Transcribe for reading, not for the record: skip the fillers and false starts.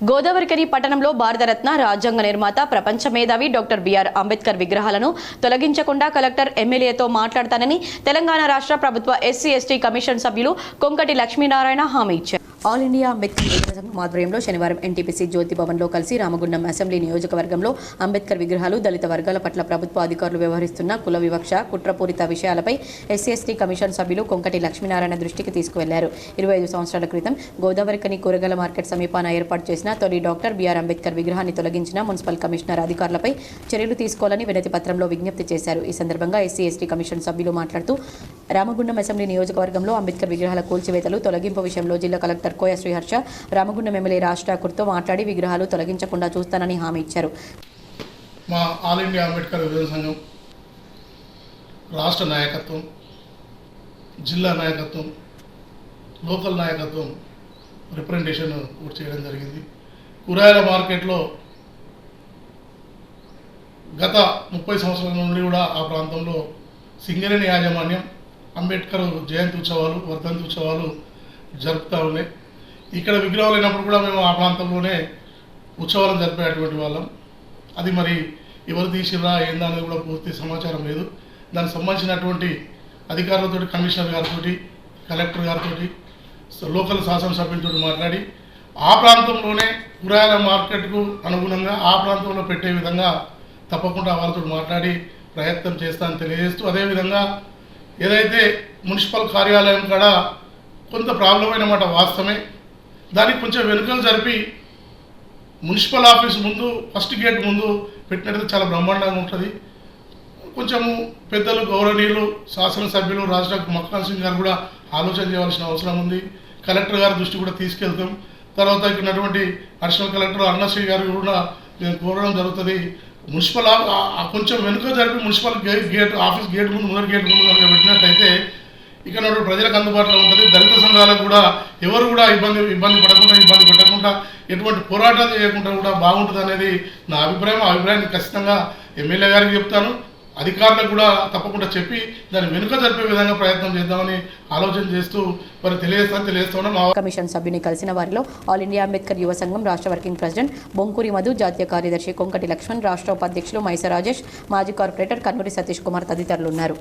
గోదావరికని పట్టణంలో భారతరత్న రాజ్యాంగ నిర్మాత ప్రపంచ మేధావి డాక్టర్ బిఆర్ అంబేద్కర్ విగ్రహాలను తొలగించకుండా కలెక్టర్ ఎమ్మెల్యేతో మాట్లాడతానని తెలంగాణ రాష్ట్ర ప్రభుత్వ ఎస్సీ ఎస్టీ కమిషన్ సభ్యులు కొంకటి లక్ష్మీనారాయణ హామీ ఇచ్చారు. ఆల్ ఇండియా అంబేద్కర్ సంఘం ఆధ్వర్యంలో శనివారం ఎన్టీపీసీ జ్యోతి భవన్లో కలిసి రామగుండం అసెంబ్లీ నియోజకవర్గంలో అంబేద్కర్ విగ్రహాలు దళిత వర్గాల పట్ల ప్రభుత్వ అధికారులు వ్యవహరిస్తున్న కుల వివక్ష కుట్రపూరిత విషయాలపై ఎస్సీ ఎస్టీ కమిషన్ సభ్యులు కొంకటి లక్ష్మీనారాయణ దృష్టికి తీసుకువెళ్లారు. 25 సంవత్సరాల క్రితం గోదావరికని కూరగాయల మార్కెట్ సమీపాన ఏర్పాటు చేసిన తొలి డాక్టర్ బిఆర్ అంబేద్కర్ విగ్రహాన్ని తొలగించిన మున్సిపల్ కమిషనర్ అధికారులపై చర్యలు తీసుకోవాలని వినతి పత్రంలో విజ్ఞప్తి చేశారు. ఈ సందర్భంగా ఎస్సీ ఎస్టీ కమిషన్ సభ్యులు మాట్లాడుతూ రామగుండం అసెంబ్లీ నియోజకవర్గంలో అంబేద్కర్ విగ్రహాల కూల్చివేతలు తొలగింపు విషయంలో జిల్లా కలెక్టర్ కోయ శ్రీహర్ష రామగుండం ఎమ్మెల్యే రాజ్ ఠాకూర్తో మాట్లాడి విగ్రహాలు తొలగించకుండా చూస్తానని హామీ ఇచ్చారు. మా ఆల్ ఇండియా అంబేద్కర్ విభజన సంఘం రాష్ట్ర నాయకత్వం, జిల్లా నాయకత్వం, లోకల్ నాయకత్వం రిప్రజెంటేషన్ పూర్తి చేయడం జరిగింది. కూరగాయల మార్కెట్లో గత 30 సంవత్సరాల నుండి కూడా ఆ ప్రాంతంలో సింగరేణి యాజమాన్యం అంబేద్కర్ జయంతి ఉత్సవాలు, వర్ధంతి ఉత్సవాలు జరుపుతూ ఉన్నాయి. ఇక్కడ విగ్రహాలు అయినప్పుడు కూడా మేము ఆ ప్రాంతంలోనే ఉత్సవాలను జరిపేటువంటి వాళ్ళం. అది మరి ఎవరు తీసిరా ఏందా అనేది కూడా పూర్తి సమాచారం లేదు. దానికి సంబంధించినటువంటి అధికారులతో, కమిషనర్ గారితో, కలెక్టర్ గారితో, లోకల్ శాసనసభ్యులతో మాట్లాడి ఆ ప్రాంతంలోనే కూరగాయల మార్కెట్కు అనుగుణంగా ఆ ప్రాంతంలో పెట్టే విధంగా తప్పకుండా వాళ్ళతో మాట్లాడి ప్రయత్నం చేస్తానని తెలియజేస్తూ, అదేవిధంగా ఏదైతే మున్సిపల్ కార్యాలయం కాడ కొంత ప్రాబ్లం అయినమాట వాస్తవమే, దానికి కొంచెం వెనుకలు జరిపి మున్సిపల్ ఆఫీస్ ముందు ఫస్ట్ గేట్ ముందు పెట్టినట్టు చాలా బ్రహ్మాండంగా ఉంటుంది. కొంచెము పెద్దలు, గౌరవనీయులు, శాసనసభ్యులు రాజశేఖర్ మక్కాన్ సింగ్ గారు కూడా ఆలోచన చేయవలసిన అవసరం ఉంది. కలెక్టర్ గారి దృష్టి కూడా తీసుకెళ్తాం. తర్వాత ఇక్కడ ఉన్నటువంటి అడిషనల్ కలెక్టర్ అరుణశ్రీ గారు కూడా నేను కోరడం జరుగుతుంది. మున్సిపల్ కొంచెం వెనుక జరిపి మున్సిపల్ గేట్ ఆఫీస్ గేట్ ముందు, మొదటి గేట్ ముందు కనుక పెట్టినట్టయితే ఇక్కడ ప్రజలకు అందుబాటులో ఉంటుంది. దళిత సంఘాలకు కూడా ఎవరు కూడా ఇబ్బంది పెట్టకుండా ఎటువంటి పోరాటాలు చేయకుండా కూడా బాగుంటుంది అనేది నా అభిప్రాయం. ఆ అభిప్రాయాన్ని ఖచ్చితంగా ఎమ్మెల్యే గారికి చెప్తాను, అధికారులకు కూడా తప్పకుండా చెప్పి దాన్ని వెనుక జరిపే విధంగా ప్రయత్నం చేద్దామని ఆలోచన చేస్తూ మరి తెలియజేస్తున్నాం. కమిషన్ సభ్యుని కలిసిన వారిలో ఆల్ ఇండియా అంబేద్కర్ యువ సంఘం రాష్ట్ర వర్కింగ్ ప్రెసిడెంట్ బొంకూరి మధు, జాతీయ కార్యదర్శి కొంకటి లక్ష్మణ్, రాష్ట్ర ఉపాధ్యక్షులు మైస రాజేష్, మాజీ కార్పొరేటర్ కన్నూరి సతీష్ కుమార్ తదితరులు ఉన్నారు.